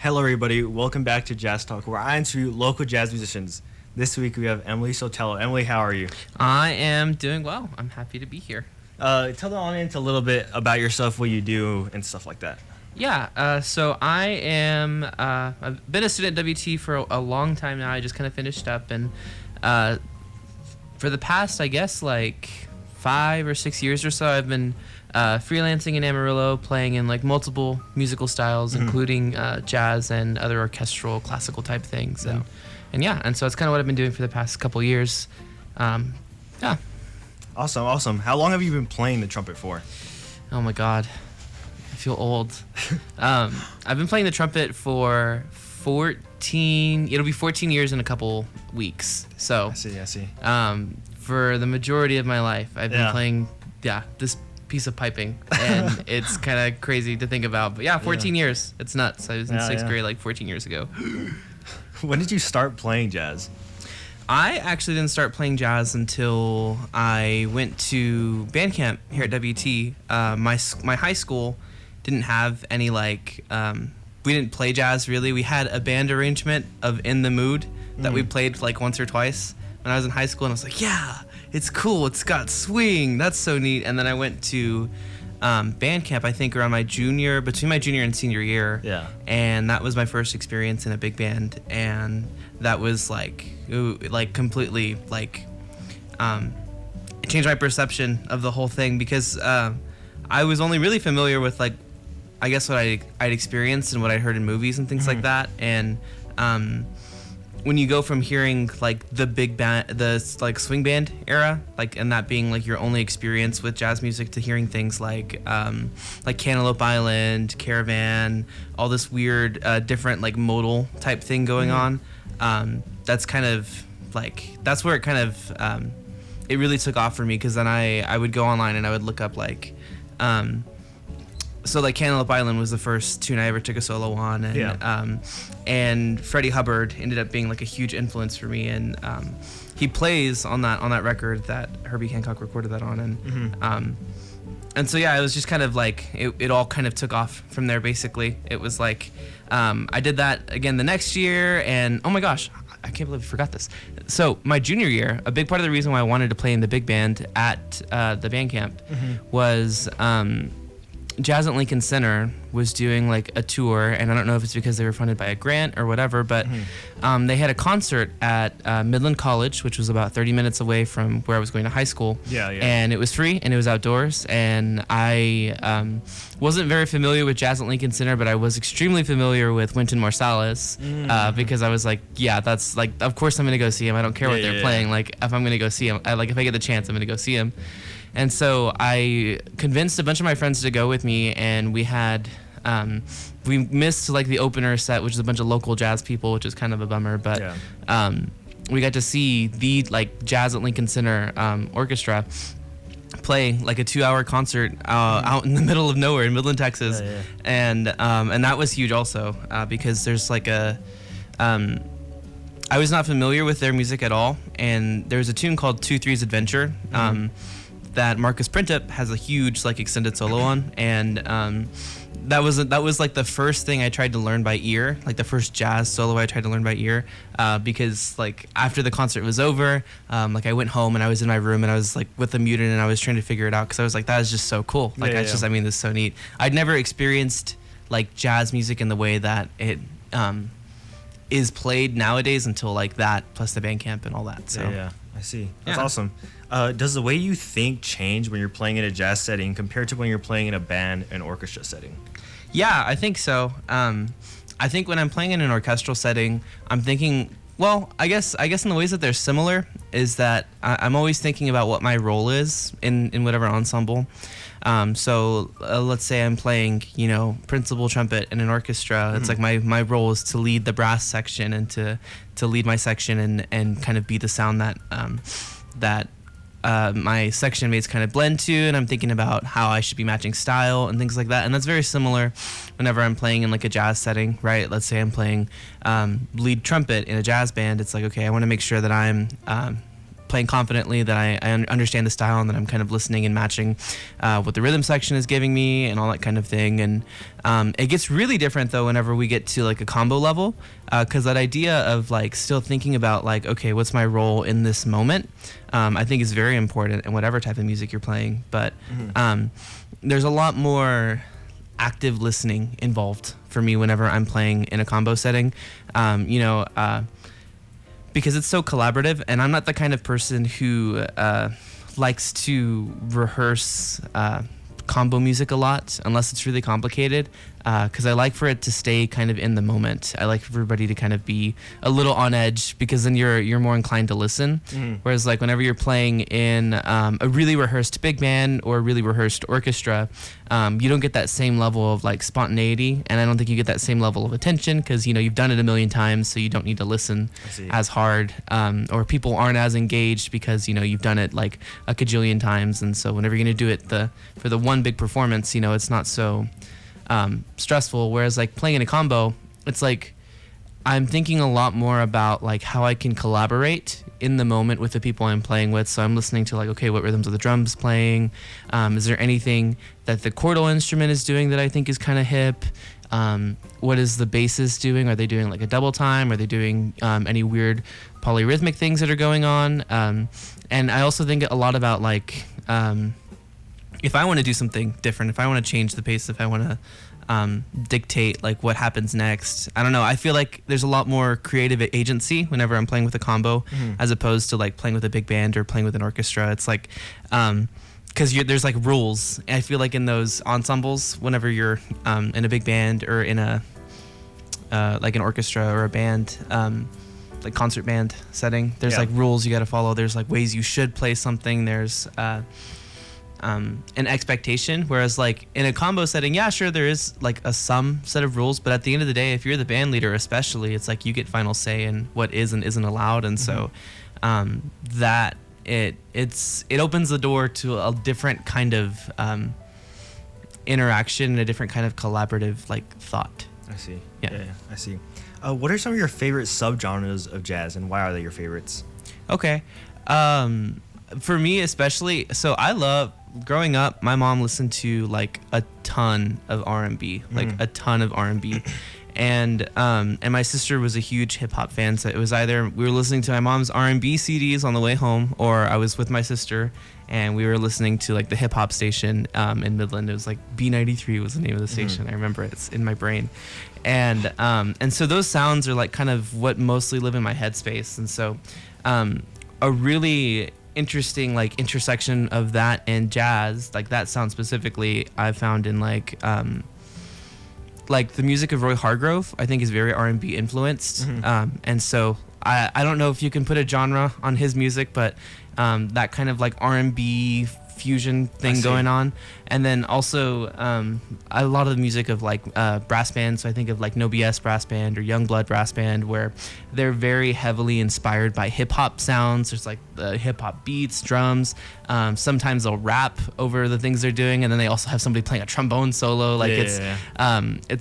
Hello, everybody. Welcome back to Jazz Talk, where I interview local jazz musicians. This week we have Emily Sotelo. Emily, how are you? I am doing well. I'm happy to be here. Tell the audience a little bit about yourself, what you do, and stuff like that. Yeah, so I am, I've been a student at WT for a long time now. I just kind of finished up, and for the past, I guess, like 5 or 6 years or so, I've been freelancing in Amarillo, playing in like multiple musical styles, including jazz and other orchestral, classical type things. And so it's kind of what I've been doing for the past couple years. Yeah. Awesome. How long have you been playing the trumpet for? Oh my God, I feel old. I've been playing the trumpet for 14. It'll be 14 years in a couple weeks. So I see. For the majority of my life, I've been playing this piece of piping, and it's kind of crazy to think about. But 14 years. It's nuts. I was in sixth grade like 14 years ago. When did you start playing jazz? I actually didn't start playing jazz until I went to band camp here at WT. My high school didn't have any we didn't play jazz really. We had a band arrangement of In the Mood that we played like once or twice when I was in high school, and I was like, yeah, it's cool. It's got swing. That's so neat. And then I went to band camp, I think around between my junior and senior year. Yeah. And that was my first experience in a big band, and that was completely it changed my perception of the whole thing, because I was only really familiar with I guess what I'd experienced and what I'd heard in movies and things like that. And when you go from hearing the big band, the swing band era, and that being your only experience with jazz music, to hearing things like Cantaloupe Island, Caravan, all this weird different modal type thing going on, that's kind of that's where it kind of it really took off for me, because then I would go online and I would look up Cantaloupe Island was the first tune I ever took a solo on, and and Freddie Hubbard ended up being a huge influence for me, and he plays on that record that Herbie Hancock recorded that on, and so it was just kind of it all kind of took off from there. Basically, it was I did that again the next year, and oh my gosh, I can't believe I forgot this. So my junior year, a big part of the reason why I wanted to play in the big band at the band camp was Jazz at Lincoln Center was doing a tour, and I don't know if it's because they were funded by a grant or whatever, but they had a concert at Midland College, which was about 30 minutes away from where I was going to high school. And it was free, and it was outdoors, and I wasn't very familiar with Jazz at Lincoln Center, but I was extremely familiar with Wynton Marsalis, because I was that's of course I'm going to go see him. I don't care what they're playing. If I'm going to go see him, if I get the chance, I'm going to go see him. And so I convinced a bunch of my friends to go with me, and we had we missed the opener set, which is a bunch of local jazz people, which is kind of a bummer, but we got to see the Jazz at Lincoln Center orchestra play a 2-hour concert out in the middle of nowhere in Midland, Texas. And that was huge also, because there's I was not familiar with their music at all, and there's a tune called 2-3's Adventure that Marcus Printup has a huge extended solo on, and that was the first thing I tried to learn by ear, the first jazz solo I tried to learn by ear, because after the concert was over, I went home and I was in my room and I was with the muted and I was trying to figure it out, because I was that is just so cool. This is so neat. I'd never experienced jazz music in the way that it is played nowadays until that, plus the band camp and all that. So I see. That's awesome. Does the way you think change when you're playing in a jazz setting compared to when you're playing in a band and orchestra setting? Yeah, I think so. I think when I'm playing in an orchestral setting, I'm thinking, well, I guess in the ways that they're similar is that I'm always thinking about what my role is in whatever ensemble. So let's say I'm playing, principal trumpet in an orchestra. It's my role is to lead the brass section and to lead my section and kind of be the sound that my section mates kind of blend to, and I'm thinking about how I should be matching style and things like that. And that's very similar whenever I'm playing in a jazz setting, right? Let's say I'm playing lead trumpet in a jazz band. It's okay, I want to make sure that I'm playing confidently, that I understand the style, and that I'm kind of listening and matching what the rhythm section is giving me and all that kind of thing. And it gets really different though whenever we get to like a combo level, because that idea of like still thinking about like, okay, what's my role in this moment, I think is very important in whatever type of music you're playing. But there's a lot more active listening involved for me whenever I'm playing in a combo setting, because it's so collaborative, and I'm not the kind of person who likes to rehearse combo music a lot unless it's really complicated, because I like for it to stay kind of in the moment. I like for everybody to kind of be a little on edge, because then you're more inclined to listen. Whereas like whenever you're playing in a really rehearsed big band or a really rehearsed orchestra, you don't get that same level of like spontaneity, and I don't think you get that same level of attention, because you've done it a million times, so you don't need to listen as hard, or people aren't as engaged because you've done it like a cajillion times. And so whenever you're gonna do it for the one big performance, it's not so stressful. Whereas like playing in a combo, it's like I'm thinking a lot more about like how I can collaborate in the moment with the people I'm playing with. So I'm listening to like, okay, what rhythms are the drums playing? Is there anything that the chordal instrument is doing that I think is kind of hip? What is the bassist doing? Are they doing like a double time? Are they doing any weird polyrhythmic things that are going on? And I also think a lot about like, if I want to do something different, if I want to change the pace, if I want to dictate like what happens next, I don't know. I feel like there's a lot more creative agency whenever I'm playing with a combo, as opposed to like playing with a big band or playing with an orchestra. It's like, because there's like rules. And I feel like in those ensembles, whenever you're in a big band or in a like an orchestra or a band, like concert band setting, there's like rules you got to follow. There's like ways you should play something. There's an expectation, whereas like in a combo setting, yeah, sure, there is like some set of rules, but at the end of the day, if you're the band leader especially, it's like you get final say in what is and isn't allowed. And so that it opens the door to a different kind of interaction and a different kind of collaborative like thought. I see. Yeah, I see. What are some of your favorite subgenres of jazz, and why are they your favorites? Okay. For me especially, so I love, growing up, my mom listened to like a ton of R&B, like a ton of R&B. And my sister was a huge hip hop fan. So it was either we were listening to my mom's R&B CDs on the way home, or I was with my sister and we were listening to like the hip hop station in Midland. It was like B93 was the name of the station. I remember it's in my brain. And so those sounds are like kind of what mostly live in my headspace. And so a really interesting like intersection of that and jazz, like that sound specifically, I found in like the music of Roy Hargrove, I think is very R&B influenced. And so I don't know if you can put a genre on his music, but that kind of like R&B fusion thing going on. And then also a lot of the music of like brass bands. So I think of like No BS Brass Band or Youngblood Brass Band, where they're very heavily inspired by hip hop sounds. There's like the hip hop beats, drums. Sometimes they'll rap over the things they're doing, and then they also have somebody playing a trombone solo. Like it's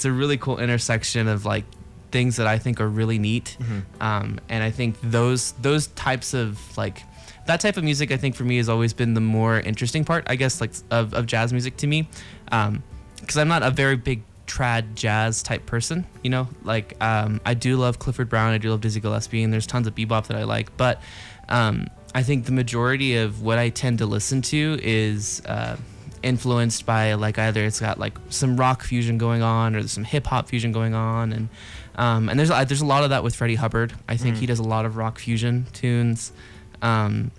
a really cool intersection of like things that I think are really neat. And I think those types of like, that type of music, I think for me has always been the more interesting part, I guess, like of jazz music to me, because I'm not a very big trad jazz type person, like I do love Clifford Brown, I do love Dizzy Gillespie, and there's tons of bebop that I like, but I think the majority of what I tend to listen to is influenced by like either it's got like some rock fusion going on or there's some hip hop fusion going on, and there's a lot of that with Freddie Hubbard. I think he does a lot of rock fusion tunes. And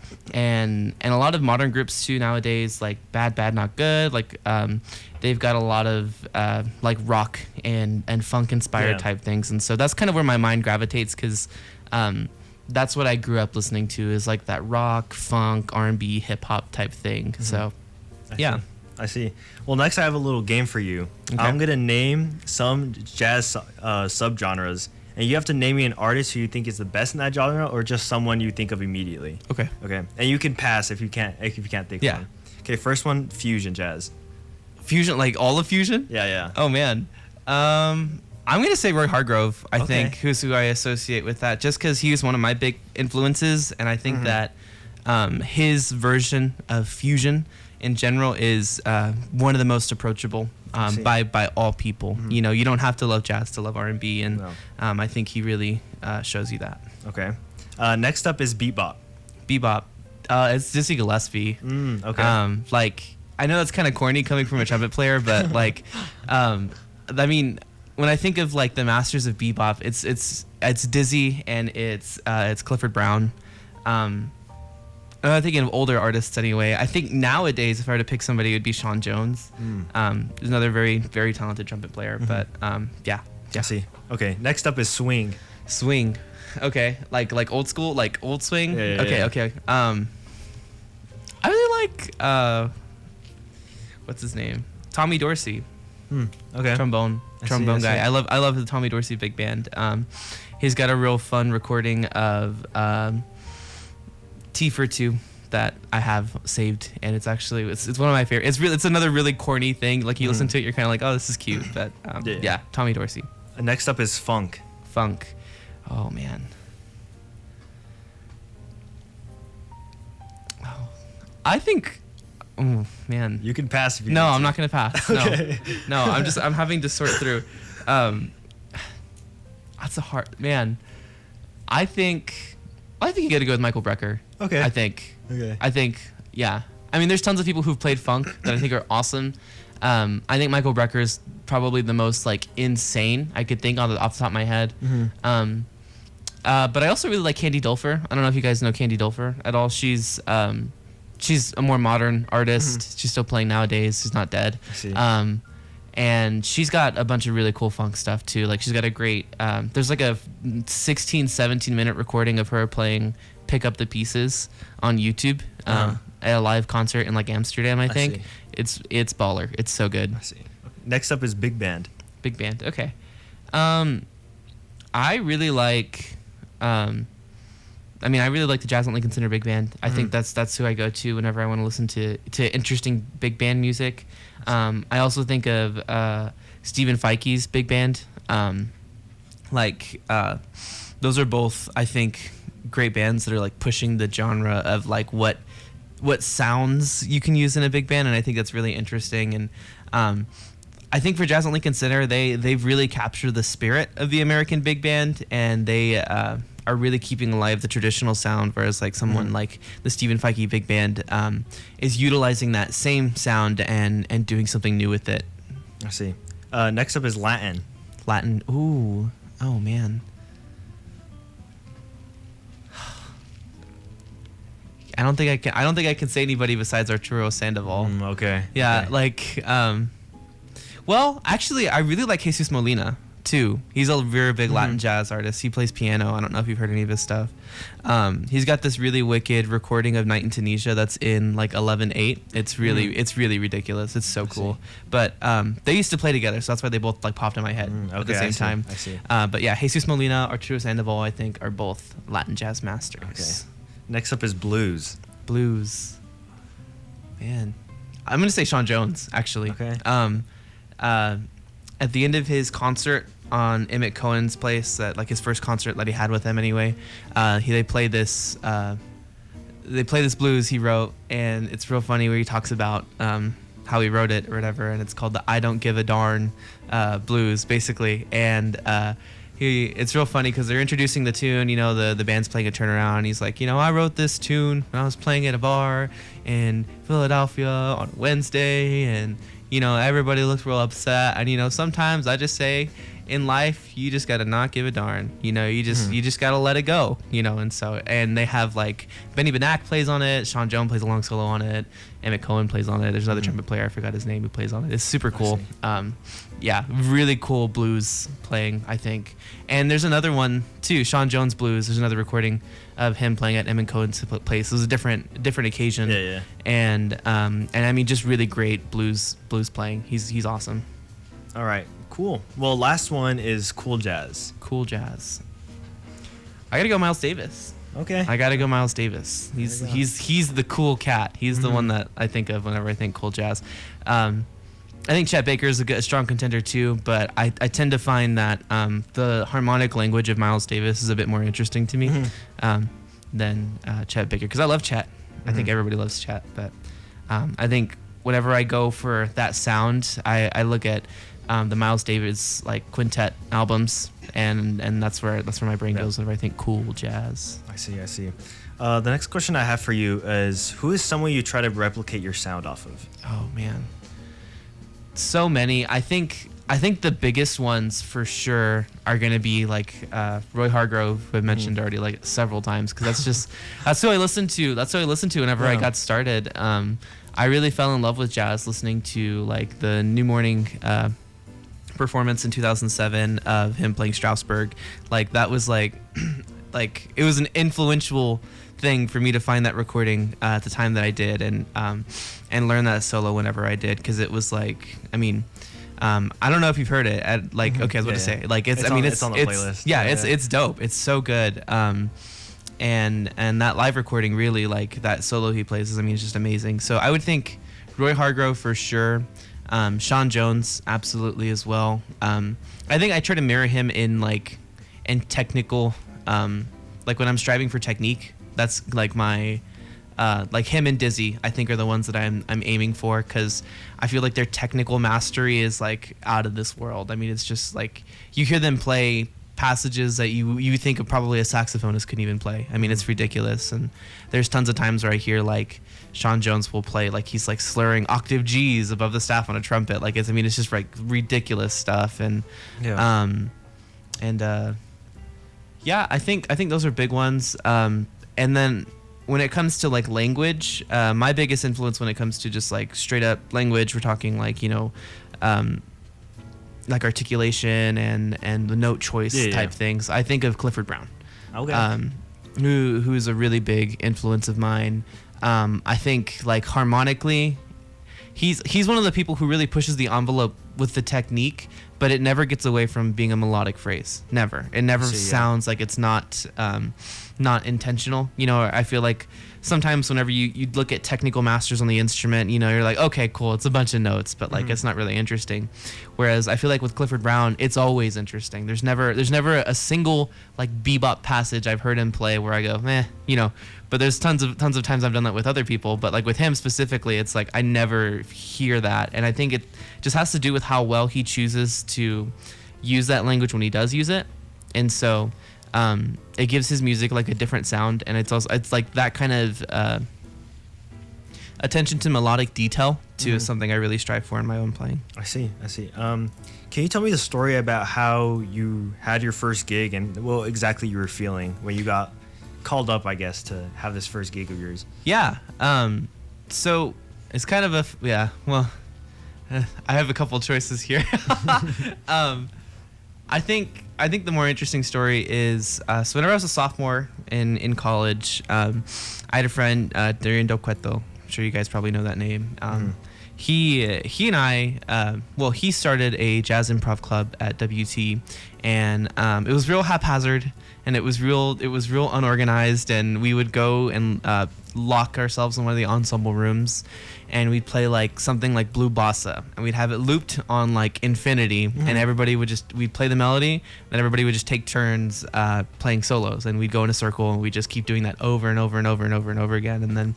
a lot of modern groups too nowadays, like Bad Not Good, like they've got a lot of like rock and funk inspired type things, and so that's kind of where my mind gravitates, because that's what I grew up listening to, is like that rock, funk, R&B, hip hop type thing. So I see. Well, next I have a little game for you. Okay. I'm gonna name some jazz subgenres, and you have to name me an artist who you think is the best in that genre, or just someone you think of immediately. Okay. And you can pass if you can't think of one. Okay, first one, fusion jazz. Fusion, like all of fusion? Yeah. Oh man. I'm gonna say Roy Hargrove, I think, who I associate with that, just because he was one of my big influences, and I think that his version of fusion in general is one of the most approachable by all people. Mm-hmm. You know, you don't have to love jazz to love R&B, and No. I think he really shows you that. Okay. Next up is bebop. Bebop, it's Dizzy Gillespie. Okay. Like, I know that's kind of corny coming from a trumpet player, but like, I mean, when I think of like the masters of bebop, it's Dizzy and it's Clifford Brown. I'm thinking of older artists anyway. I think nowadays, if I were to pick somebody, it would be Sean Jones. He's another very, very talented trumpet player. But yeah. I see. Okay. Next up is swing. Swing. Okay. Like old school, like old swing. Yeah. Okay. I really like what's his name? Tommy Dorsey. Okay. Trombone I guy. see. I love the Tommy Dorsey big band. He's got a real fun recording of T for 2 that I have saved, and it's actually it's one of my favorite. It's another really corny thing. Like you listen to it, you're kind of like, oh, this is cute. But yeah, Tommy Dorsey. Next up is funk. Funk. Oh man. Oh, I think. Oh man. You can pass if you No, need I'm to. not gonna pass. Okay. No, I'm having to sort through. That's a hard man. I think you got to go with Michael Brecker. Okay. I think. Okay. Yeah. I mean, there's tons of people who've played funk that I think are awesome. I think Michael Brecker is probably the most like insane I could think off the top of my head. But I also really like Candy Dulfer. I don't know if you guys know Candy Dulfer at all. She's a more modern artist. She's still playing nowadays. She's not dead. I see. And she's got a bunch of really cool funk stuff too. Like she's got a great, there's like a 16, 17 minute recording of her playing Pick Up the Pieces on YouTube at a live concert in like Amsterdam, I think. It's baller. It's so good. I see. Okay. Next up is big band. Big band. Okay. I really like, I really like the Jazz at Lincoln Center Big Band. I think that's who I go to whenever I want to listen to interesting big band music. I also think of Stephen Feike's big band. Those are both, I think, great bands that are like pushing the genre of like what sounds you can use in a big band, and I think that's really interesting. And I think for Jazz at Lincoln Center, they've really captured the spirit of the American big band, and they are really keeping alive the traditional sound, whereas like someone like the Stephen Feike big band is utilizing that same sound and doing something new with it. I see. Next up is Latin. Latin. Ooh. Oh man. I don't think I can say anybody besides Arturo Sandoval. Okay. Yeah, okay. like well, actually I really like Jesus Molina too. He's a very big Latin jazz artist. He plays piano. I don't know if you've heard any of his stuff. He's got this really wicked recording of Night in Tunisia that's in like 11/8. It's really ridiculous. It's so cool. But they used to play together, so that's why they both like popped in my head at the same time. I see. But yeah, Jesus Molina, Arturo Sandoval, I think are both Latin jazz masters. Okay. Next up is blues. Blues. Man, I'm gonna say Sean Jones actually. Okay. At the end of his concert on Emmett Cohen's place, like his first concert that he had with them anyway, they play this blues he wrote, and it's real funny where he talks about how he wrote it or whatever, and it's called the I Don't Give a Darn blues basically, and it's real funny because they're introducing the tune, the band's playing a turnaround, and he's like, I wrote this tune when I was playing at a bar in Philadelphia on Wednesday, and everybody looks real upset, and sometimes I just say in life you just gotta not give a darn, you just gotta let it go, and they have like Benny Benack plays on it, Sean Jones plays a long solo on it, Emmett Cohen plays on it, there's another trumpet player, I forgot his name, who plays on it. It's super cool. Yeah, really cool blues playing, I think. And there's another one too, Sean Jones blues. There's another recording of him playing at Emmett Cohen's place. It was a different occasion. Yeah. And I mean, just really great blues playing. He's awesome. All right, cool. Well, last one is cool jazz. Cool jazz. I gotta go Miles Davis. Okay. I gotta go Miles Davis. He's the cool cat. He's the one that I think of whenever I think cool jazz. I think Chet Baker is a strong contender too, but I tend to find that the harmonic language of Miles Davis is a bit more interesting to me. than Chet Baker, because I love Chet. I think everybody loves Chet, but I think whenever I go for that sound, I look at the Miles Davis like quintet albums, and that's where my brain goes whenever I think cool jazz. I see. The next question I have for you is, who is someone you try to replicate your sound off of? Oh man, so many. I think the biggest ones for sure are gonna be like Roy Hargrove, who I've mentioned already like several times, because that's who I listened to. That's who I listened to whenever I got started. I really fell in love with jazz listening to like the New Morning performance in 2007 of him playing Strasbourg. Like that was like it was an influential thing for me to find that recording at the time that I did, and learn that solo whenever I did, because it was like, I mean, I don't know if you've heard it. Okay, I was about to say, like it's on the playlist. It's dope. It's so good. And that live recording, really, like that solo he plays, it's just amazing. So I would think Roy Hargrove for sure. Sean Jones absolutely as well. I think I try to mirror him in technical, like when I'm striving for technique. That's like my like him and Dizzy, I think, are the ones that I'm aiming for, because I feel like their technical mastery is like out of this world. It's just like you hear them play passages that you think of probably a saxophonist couldn't even play. It's ridiculous. And there's tons of times where I hear like Sean Jones will play like he's like slurring octave G's above the staff on a trumpet. Like it's just like ridiculous stuff. And I think those are big ones. And then when it comes to like language, my biggest influence when it comes to just like straight up language, we're talking like, like articulation and the note choice type things. I think of Clifford Brown, who's a really big influence of mine. I think like harmonically, he's one of the people who really pushes the envelope with the technique, but it never gets away from being a melodic phrase. Never. It never sounds like it's not intentional. I feel like sometimes whenever you look at technical masters on the instrument, you're like, okay, cool, it's a bunch of notes, but like it's not really interesting. Whereas I feel like with Clifford Brown, it's always interesting. There's never a single like bebop passage I've heard him play where I go, meh, But there's tons of times I've done that with other people, but like with him specifically, it's like I never hear that. And I think it just has to do with how well he chooses to use that language when he does use it. And so it gives his music like a different sound, and it's like that kind of attention to melodic detail too is something I really strive for in my own playing. I see. Can you tell me the story about how you had your first gig and what exactly you were feeling when you got called up, I guess, to have this first gig of yours? Yeah. So it's kind of I have a couple choices here. I think the more interesting story is so whenever I was a sophomore in college, I had a friend, Darian Del Cueto. I'm sure you guys probably know that name. He and I, he started a jazz improv club at WT, and it was real haphazard, and it was real unorganized, and we would go and lock ourselves in one of the ensemble rooms, and we'd play like something like Blue Bossa, and we'd have it looped on like infinity, and we'd play the melody, then everybody would just take turns playing solos, and we'd go in a circle, and we'd just keep doing that over and over and over and over and over again. And then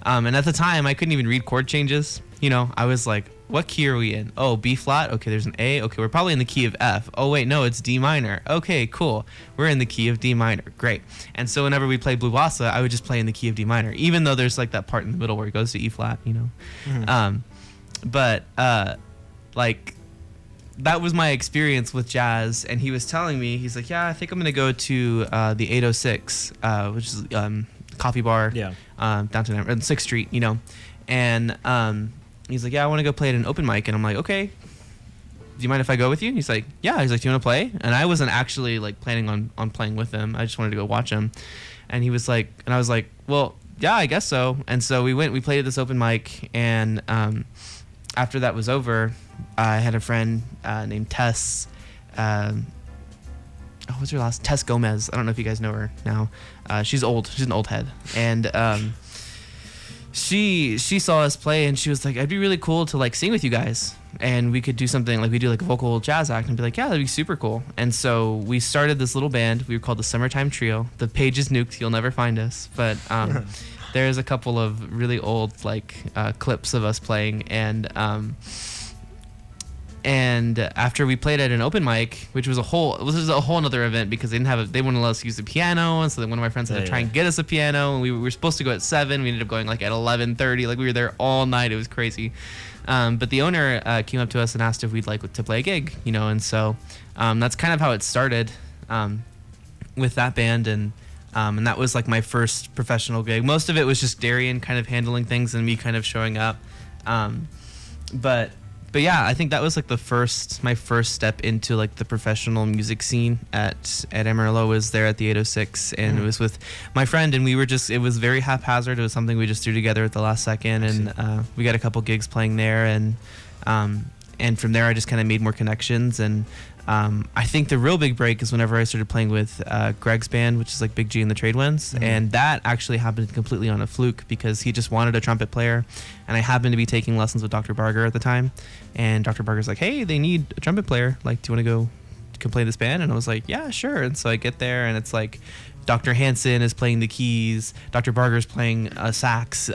and at the time I couldn't even read chord changes. I was like, what key are we in? Oh, B flat. Okay, there's an A. Okay, we're probably in the key of F. Oh wait, no, it's D minor. Okay, cool. We're in the key of D minor. Great. And so whenever we play Blue Bossa, I would just play in the key of D minor, even though there's like that part in the middle where it goes to E flat, But like that was my experience with jazz. And he was telling me, he's like, yeah, I think I'm gonna go to the 806, which is coffee bar, downtown on 6th Street, and he's like, yeah, I want to go play at an open mic. And I'm like, okay, do you mind if I go with you? And he's like, yeah. He's like, do you want to play? And I wasn't actually like planning on playing with him. I just wanted to go watch him. And he was like, and I was like, well, yeah, I guess so. And so we played at this open mic. And after that was over, I had a friend named Tess. What's her last? Tess Gomez. I don't know if you guys know her now. She's old. She's an old head. And she saw us play and she was like, "It'd be really cool to like sing with you guys, and we could do something like we do like a vocal jazz act," and be like, "Yeah, that'd be super cool." And so we started this little band. We were called the Summertime Trio. The page is nuked. You'll never find us, but there's a couple of really old like clips of us playing, and after we played at an open mic, which was a whole another event because they wouldn't let us use the piano, and so then one of my friends had to try and get us a piano, and we were supposed to go at 7. We ended up going like at 11:30. Like we were there all night. It was crazy. But the owner came up to us and asked if we'd like to play a gig, and so that's kind of how it started with that band, and that was like my first professional gig. Most of it was just Darian kind of handling things and me kind of showing up, but yeah, I think that was like my first step into like the professional music scene at Amarillo. Was there at the 806, and it was with my friend, and it was very haphazard. It was something we just threw together at the last second, and we got a couple gigs playing there, and from there I just kind of made more connections, and I think the real big break is whenever I started playing with Greg's band, which is like Big G and the Trade Winds, and that actually happened completely on a fluke because he just wanted a trumpet player, and I happened to be taking lessons with Dr. Barger at the time, and Dr. Barger's like, "Hey, they need a trumpet player. Like, do you want to go play this band?" And I was like, "Yeah, sure." And so I get there, and it's like Dr. Hansen is playing the keys, Dr. Barger's playing sax.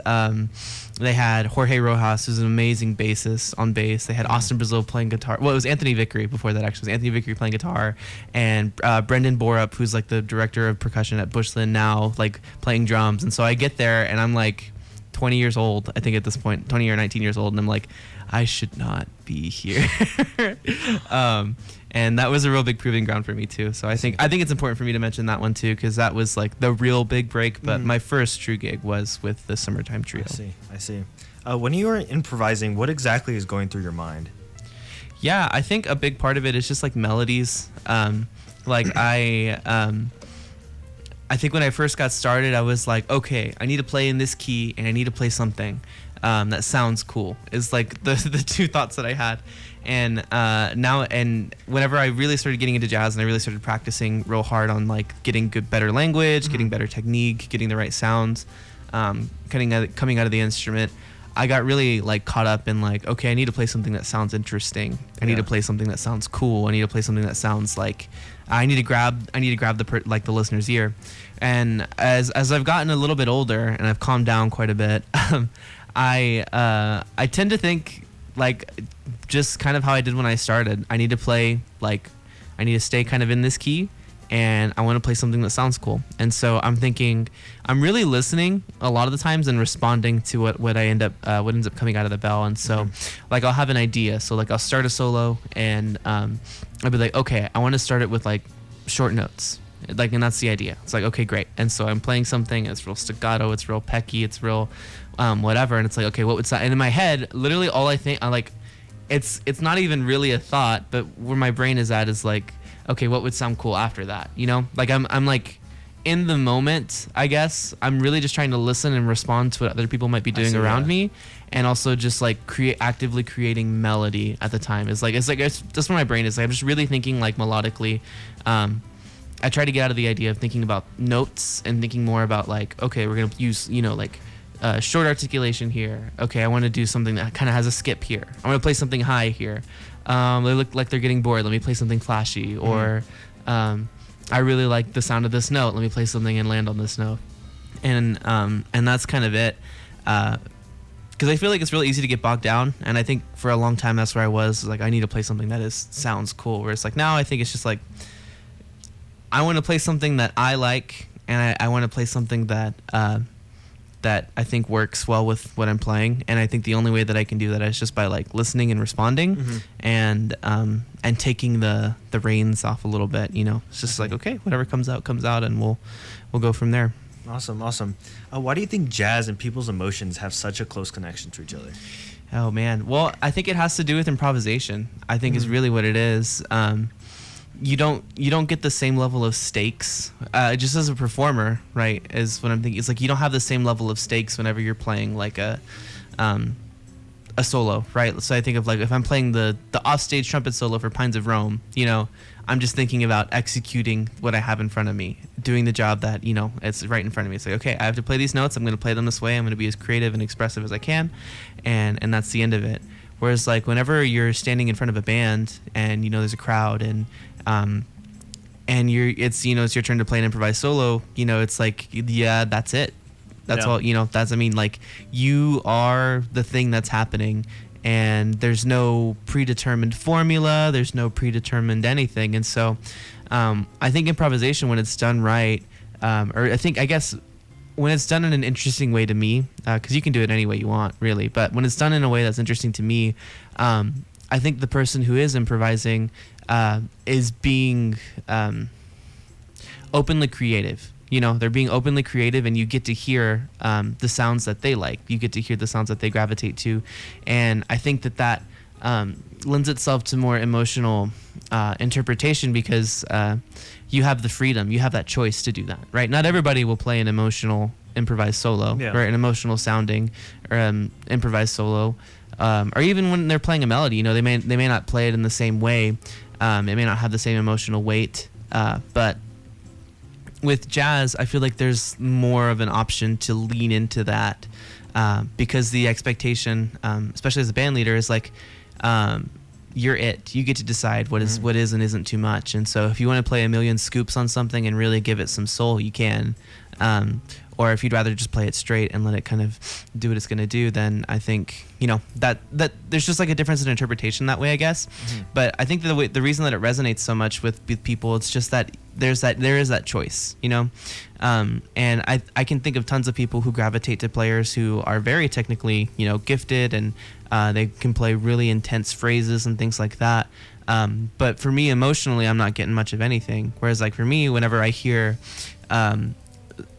They had Jorge Rojas, who's an amazing bassist on bass. They had Austin Brazil playing guitar. Well, it was Anthony Vickery before that, actually. It was Anthony Vickery playing guitar. And Brendan Borup, who's like the director of percussion at Bushland now, like playing drums. And so I get there, and I'm like 20 years old, I think at this point, 20 or 19 years old. And I'm like, I should not be here. And that was a real big proving ground for me too. So I think it's important for me to mention that one too, because that was like the real big break. But my first true gig was with the Summertime Trio. I see. When you are improvising, what exactly is going through your mind? Yeah, I think a big part of it is just like melodies. I think when I first got started, I was like, okay, I need to play in this key and I need to play something that sounds cool. Is like the two thoughts that I had. And whenever I really started getting into jazz and I really started practicing real hard on like getting better language, getting better technique, getting the right sounds, coming out of the instrument, I got really like caught up in like, okay, I need to play something that sounds interesting. I need to play something that sounds cool. I need to play something that sounds like I need to grab the listener's ear. And as I've gotten a little bit older and I've calmed down quite a bit, I tend to think like just kind of how I did when I started. I need to play like I need to stay kind of in this key, and I want to play something that sounds cool. And so I'm thinking, I'm really listening a lot of the times and responding to what ends up coming out of the bell. And so like I'll have an idea. So like I'll start a solo and I'll be like, okay, I want to start it with like short notes. Like, and that's the idea. It's like, okay, great. And so I'm playing something, it's real staccato, it's real pecky, it's real whatever. And it's like, okay, what would sound? And in my head, literally all I think, it's not even really a thought, but where my brain is at is like, okay, what would sound cool after that? You know, like I'm like in the moment, I guess. I'm really just trying to listen and respond to what other people might be doing around me, and also just like actively creating melody at the time. It's that's where my brain is. Like, I'm just really thinking like melodically. I try to get out of the idea of thinking about notes and thinking more about like, okay, we're gonna use short articulation here. Okay, I want to do something that kind of has a skip here. I want to play something high here. They look like they're getting bored. Let me play something flashy. Or I really like the sound of this note. Let me play something and land on this note. And that's kind of it. Because I feel like it's really easy to get bogged down. And I think for a long time that's where I was. Like, I need to play something that sounds cool. Where it's like now I think it's just like I want to play something that I like, and I want to play something that I think works well with what I'm playing. And I think the only way that I can do that is just by like listening and responding, and taking the reins off a little bit. It's just like, okay, whatever comes out, and we'll go from there. Awesome. Why do you think jazz and people's emotions have such a close connection to each other? Oh man, well, I think it has to do with improvisation. I think is really what it is. You don't get the same level of stakes just as a performer, right? Is what I'm thinking. It's like you don't have the same level of stakes whenever you're playing like a a solo, right? So I think of like if I'm playing the offstage trumpet solo for Pines of Rome, you know, I'm just thinking about executing what I have in front of me, doing the job that, you know, it's right in front of me. It's like, okay, I have to play these notes. I'm going to play them this way. I'm going to be as creative and expressive as I can. And that's the end of it. Whereas like whenever you're standing in front of a band and, you know, there's a crowd and it's your turn to play an improvised solo, you know, it's like, yeah, that's it. That's all, you know, I mean, like you are the thing that's happening and there's no predetermined formula. There's no predetermined anything. And so I think improvisation, when it's done right, I guess when it's done in an interesting way to me, because you can do it any way you want, really. But when it's done in a way that's interesting to me, I think the person who is improvising is being openly creative. You know, they're being openly creative, and you get to hear the sounds that they like. You get to hear the sounds that they gravitate to. And I think that lends itself to more emotional interpretation because you have the freedom. You have that choice to do that, right? Not everybody will play an emotional improvised solo or an emotional sounding improvised solo. Or even when they're playing a melody, you know, they may not play it in the same way. It may not have the same emotional weight, but with jazz, I feel like there's more of an option to lean into that because the expectation, especially as a band leader, is like you're it. You get to decide what is and isn't too much. And so if you want to play a million scoops on something and really give it some soul, you can. Or if you'd rather just play it straight and let it kind of do what it's going to do, then I think, you know, that there's just like a difference in interpretation that way, I guess. Mm-hmm. But I think the reason that it resonates so much with people, it's just that there is that choice, you know. And I can think of tons of people who gravitate to players who are very technically, you know, gifted and they can play really intense phrases and things like that. But for me, emotionally, I'm not getting much of anything. Whereas like for me, whenever I hear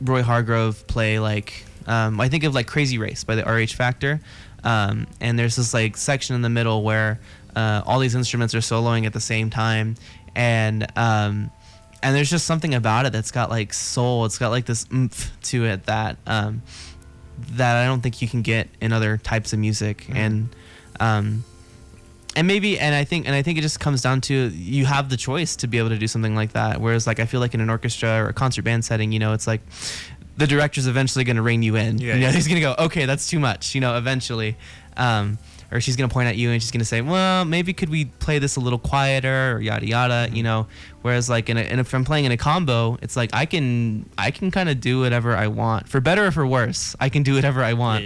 Roy Hargrove play like I think of like Crazy Race by the RH Factor, and there's this like section in the middle where all these instruments are soloing at the same time, and there's just something about it that's got like soul. It's got like this oomph to it that I don't think you can get in other types of music. Mm-hmm. And I think it just comes down to you have the choice to be able to do something like that. Whereas like I feel like in an orchestra or a concert band setting, you know, it's like the director's eventually going to rein you in. Yeah, you know, he's going to go, okay, that's too much, you know, eventually. Or she's going to point at you and she's going to say, well, maybe could we play this a little quieter or yada yada, mm-hmm. you know. Whereas like if I'm playing in a combo, it's like I can kind of do whatever I want, for better or for worse. I can do whatever I want.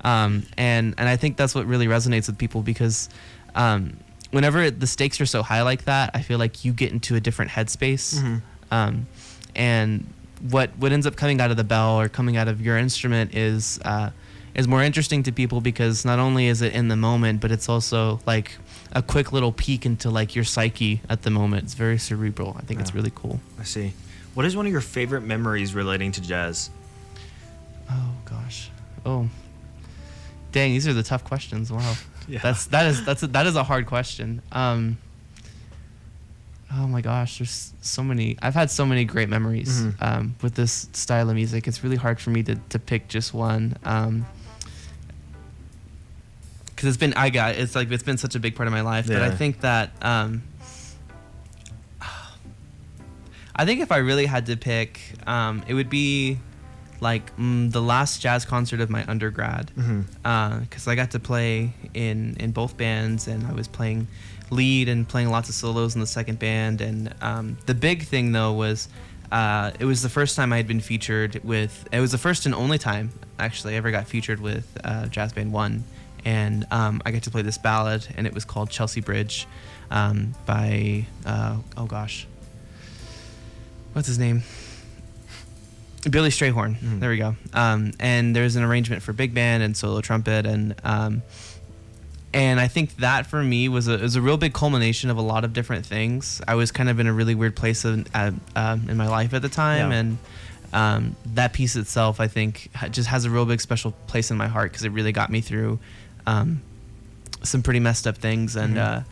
And I think that's what really resonates with people because whenever the stakes are so high like that, I feel like you get into a different headspace. Mm-hmm. And what ends up coming out of the bell or coming out of your instrument is more interesting to people because not only is it in the moment, but it's also like a quick little peek into like your psyche at the moment. It's very cerebral. I think it's really cool. I see. What is one of your favorite memories relating to jazz? Oh gosh. Oh, dang. These are the tough questions. Wow. Yeah. That is a hard question. Oh my gosh, there's so many. I've had so many great memories mm-hmm. With this style of music. It's really hard for me to pick just one. Because it's been such a big part of my life. Yeah. But I think that I think if I really had to pick, it would be like the last jazz concert of my undergrad, because I got to play in both bands, and I was playing lead and playing lots of solos in the second band. And the big thing though was it was the first time I had been featured with. It was the first and only time actually I ever got featured with Jazz Band 1, and I got to play this ballad, and it was called Chelsea Bridge by oh gosh, what's his name? Billy Strayhorn. Mm-hmm. There we go. And there's an arrangement for big band and solo trumpet, and I think that for me was a real big culmination of a lot of different things. I was kind of in a really weird place in my life at the time, and that piece itself, I think, just has a real big special place in my heart because it really got me through some pretty messed up things, and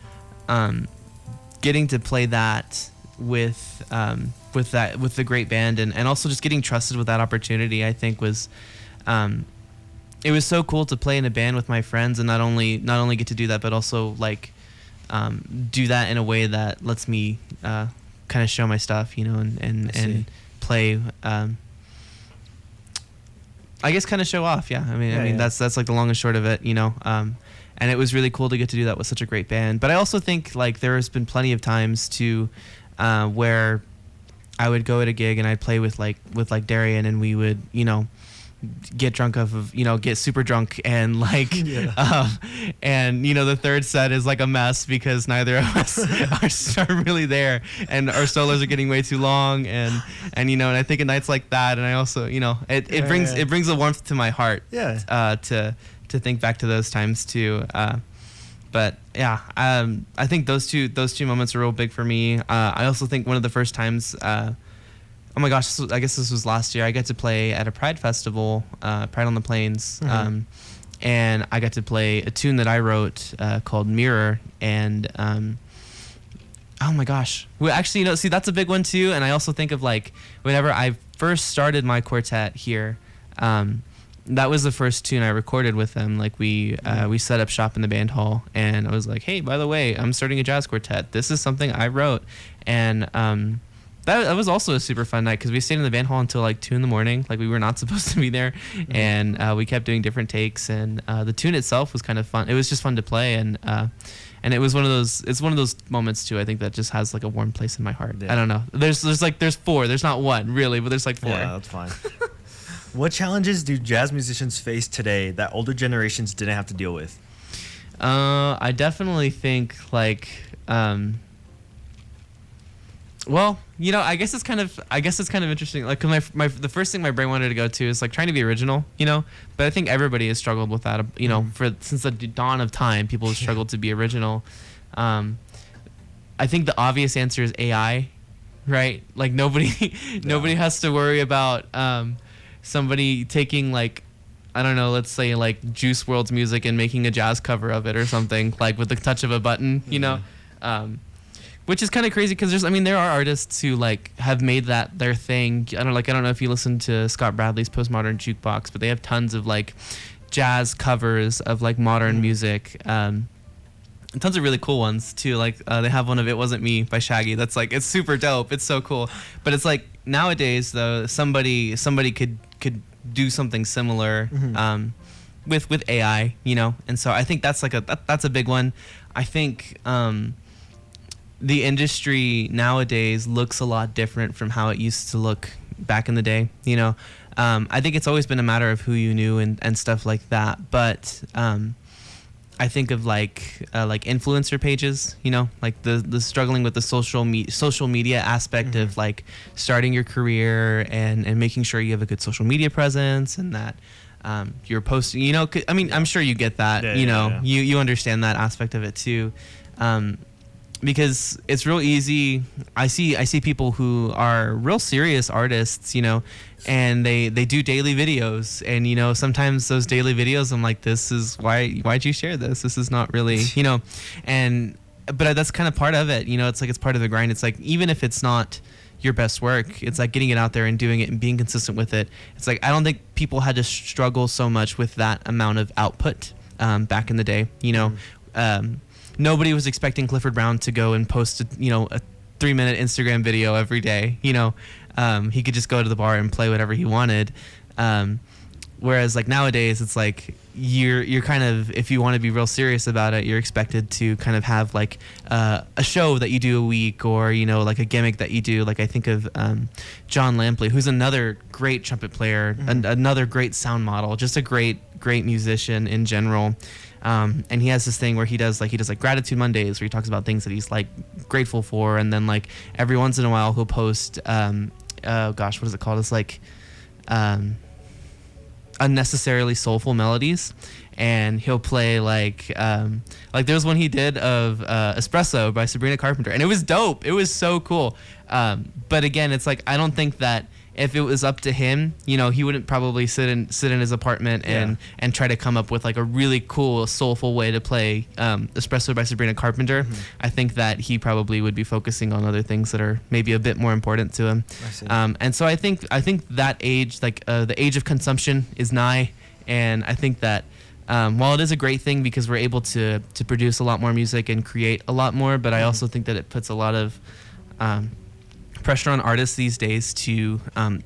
getting to play that with the great band, and also just getting trusted with that opportunity, I think was it was so cool to play in a band with my friends and not only get to do that, but also like do that in a way that lets me kind of show my stuff, and play. I guess kind of show off. Yeah. I mean, that's like the long and short of it, and it was really cool to get to do that with such a great band. But I also think like there has been plenty of times to where I would go at a gig and I'd play with Darian, and we would, get drunk get super drunk and like, and the third set is like a mess because neither of us are really there, and our solos are getting way too long, and I think of nights like that, and I also, it brings a warmth to my heart, to think back to those times too. But yeah, I think those two moments are real big for me. I also think one of the first times, oh my gosh, I guess this was last year, I got to play at a Pride festival, Pride on the Plains, and I got to play a tune that I wrote called Mirror, and oh my gosh. Well, actually, see, that's a big one too, and I also think of like, whenever I first started my quartet here, that was the first tune I recorded with them. Like we set up shop in the band hall, and I was like, hey, by the way, I'm starting a jazz quartet. This is something I wrote, and that was also a super fun night because we stayed in the band hall until like 2 a.m. Like we were not supposed to be there, and we kept doing different takes, and the tune itself was kind of fun. It was just fun to play, and it was one of those. It's one of those moments too, I think, that just has like a warm place in my heart. Yeah. I don't know. There's 4. There's not one really, but there's like 4. Yeah, that's fine. What challenges do jazz musicians face today that older generations didn't have to deal with? I definitely think like. Well, I guess it's kind of interesting. Like, the first thing my brain wanted to go to is like trying to be original, But I think everybody has struggled with that, since the dawn of time, people have struggled to be original. I think the obvious answer is AI, right? Like nobody has to worry about somebody taking like, I don't know, let's say like Juice WRLD's music and making a jazz cover of it or something, like with the touch of a button, which is kind of crazy because there are artists who like have made that their thing. I don't know if you listen to Scott Bradley's Postmodern Jukebox, but they have tons of like jazz covers of like modern music. And tons of really cool ones too. Like they have one of "It Wasn't Me" by Shaggy. That's like, it's super dope. It's so cool. But it's like nowadays though, somebody could do something similar with AI, And so I think that's like that's a big one. I think the industry nowadays looks a lot different from how it used to look back in the day. I think it's always been a matter of who you knew and stuff like that. But I think of like influencer pages, like the struggling with the social media aspect of like starting your career and making sure you have a good social media presence and that you're posting, I'm sure you get that, you understand that aspect of it too. Because it's real easy. I see people who are real serious artists, and they do daily videos, and sometimes those daily videos, I'm like, this is why'd you share this? This is not really, but that's kind of part of it, it's like, it's part of the grind. It's like, even if it's not your best work, it's like getting it out there and doing it and being consistent with it. It's like, I don't think people had to struggle so much with that amount of output back in the day, Nobody was expecting Clifford Brown to go and post a 3-minute Instagram video every day. He could just go to the bar and play whatever he wanted. Whereas like nowadays, it's like you're kind of, if you want to be real serious about it, you're expected to kind of have like a show that you do a week, or like a gimmick that you do. Like I think of John Lampley, who's another great trumpet player, another great sound model, just a great musician in general. And he has this thing where he does like Gratitude Mondays, where he talks about things that he's like grateful for, and then like every once in a while he'll post what is it called? It's like unnecessarily soulful melodies, and he'll play like there was one he did of Espresso by Sabrina Carpenter, and it was dope. It was so cool. But again, it's like, I don't think that if it was up to him, he wouldn't probably sit in his apartment and try to come up with like a really cool, soulful way to play Espresso by Sabrina Carpenter. I think that he probably would be focusing on other things that are maybe a bit more important to him. And so I think that age, like the age of consumption is nigh, And I think that while it is a great thing because we're able to produce a lot more music and create a lot more, but I also think that it puts a lot of pressure on artists these days to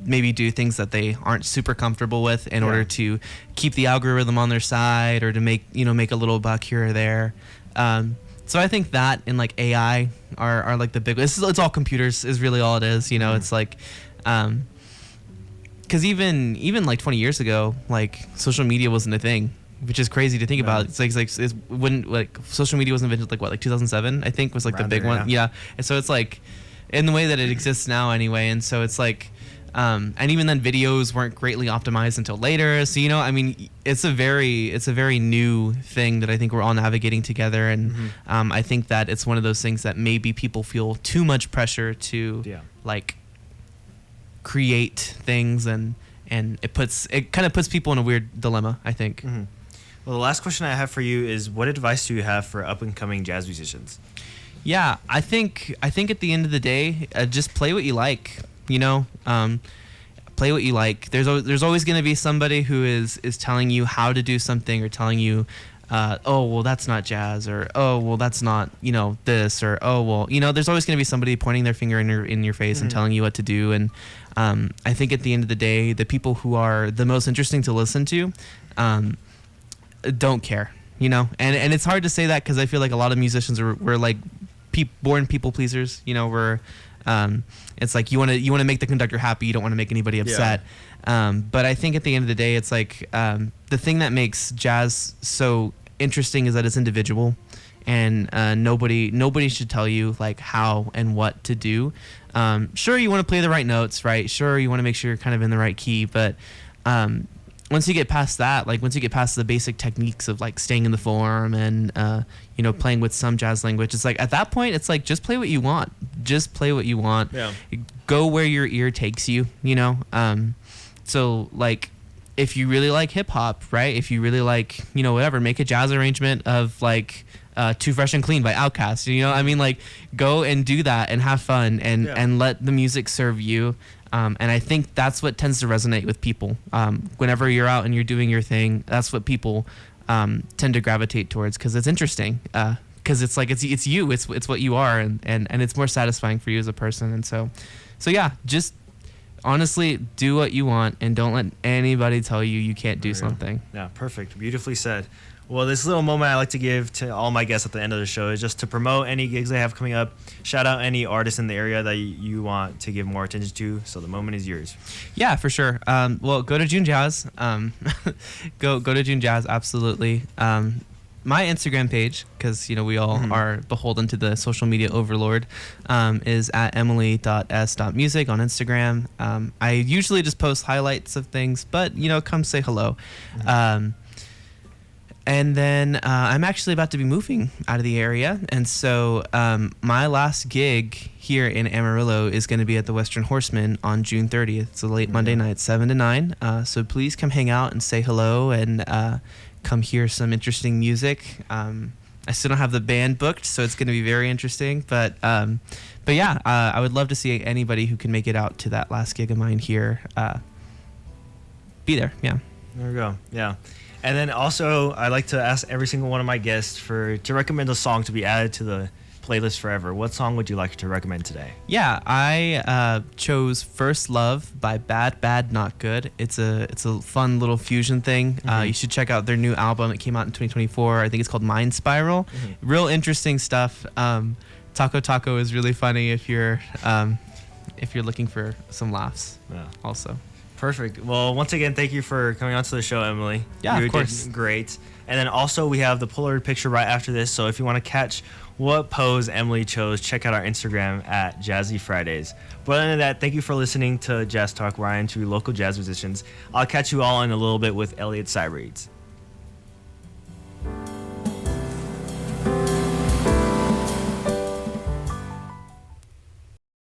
maybe do things that they aren't super comfortable with in order to keep the algorithm on their side or to make a little buck here or there. So I think that and like AI are like the big. It's all computers is really all it is. It's like, because even like 20 years ago, like social media wasn't a thing, which is crazy to think about. It's like social media was invented like 2007 I think was like the big one. Yeah, and so it's like in the way that it exists now anyway, and so it's like. And even then, videos weren't greatly optimized until later. So it's a very new thing that I think we're all navigating together. And I think that it's one of those things that maybe people feel too much pressure to like create things, and it kind of puts people in a weird dilemma, I think. Mm-hmm. Well, the last question I have for you is, what advice do you have for up and coming jazz musicians? Yeah, I think at the end of the day, just play what you like. Play what you like. There's always going to be somebody who is telling you how to do something, or telling you, oh well, that's not jazz, or oh well, that's not this, or oh well, there's always going to be somebody pointing their finger in your face and telling you what to do. And I think at the end of the day, the people who are the most interesting to listen to don't care, and it's hard to say that because I feel like a lot of musicians we're like born people pleasers. It's like you want to make the conductor happy. You don't want to make anybody upset. But I think at the end of the day, it's like the thing that makes jazz so interesting is that it's individual, and nobody should tell you like how and what to do. Sure, you want to play the right notes, right? Sure, you want to make sure you're kind of in the right key, but once you get past that, like once you get past the basic techniques of like staying in the form and playing with some jazz language, it's like at that point it's like just play what you want. Just play what you want. Yeah. Go where your ear takes you, So like if you really like hip hop, right? If you really like, whatever, make a jazz arrangement of like Too Fresh and Clean by Outkast. Like go and do that and have fun and let the music serve you. And I think that's what tends to resonate with people. Whenever you're out and you're doing your thing, that's what people tend to gravitate towards because it's interesting. Because it's like it's you, it's what you are, and it's more satisfying for you as a person. And so yeah, just honestly do what you want and don't let anybody tell you can't do something. Yeah, perfect, beautifully said. Well, this little moment I like to give to all my guests at the end of the show is just to promote any gigs they have coming up. Shout out any artists in the area that you want to give more attention to. So the moment is yours. Yeah, for sure. Well, go to June Jazz. Go to June Jazz. Absolutely. My Instagram page, because we all are beholden to the social media overlord, is at emily.s.music on Instagram. I usually just post highlights of things, but come say hello. And then I'm actually about to be moving out of the area. And so my last gig here in Amarillo is going to be at the Western Horseman on June 30th. It's a late Monday night, 7 to 9. So please come hang out and say hello and come hear some interesting music. I still don't have the band booked, so it's going to be very interesting. But yeah, I would love to see anybody who can make it out to that last gig of mine here be there. Yeah. There we go. Yeah. And then also, I like to ask every single one of my guests to recommend a song to be added to the playlist forever. What song would you like to recommend today? Yeah, I chose First Love by Bad Bad Not Good. It's a fun little fusion thing. You should check out their new album. It came out in 2024. I think it's called Mind Spiral. Real interesting stuff. Taco Taco is really funny if you're looking for some laughs. Yeah. Also. Perfect. Well, once again, thank you for coming on to the show, Emily. Yeah, of course. Did great. And then also we have the Polaroid picture right after this. So if you want to catch what pose Emily chose, check out our Instagram at Jazzy Fridays. But other than that, thank you for listening to Jazz Talk, where I interview local jazz musicians. I'll catch you all in a little bit with Elliot Side Reads.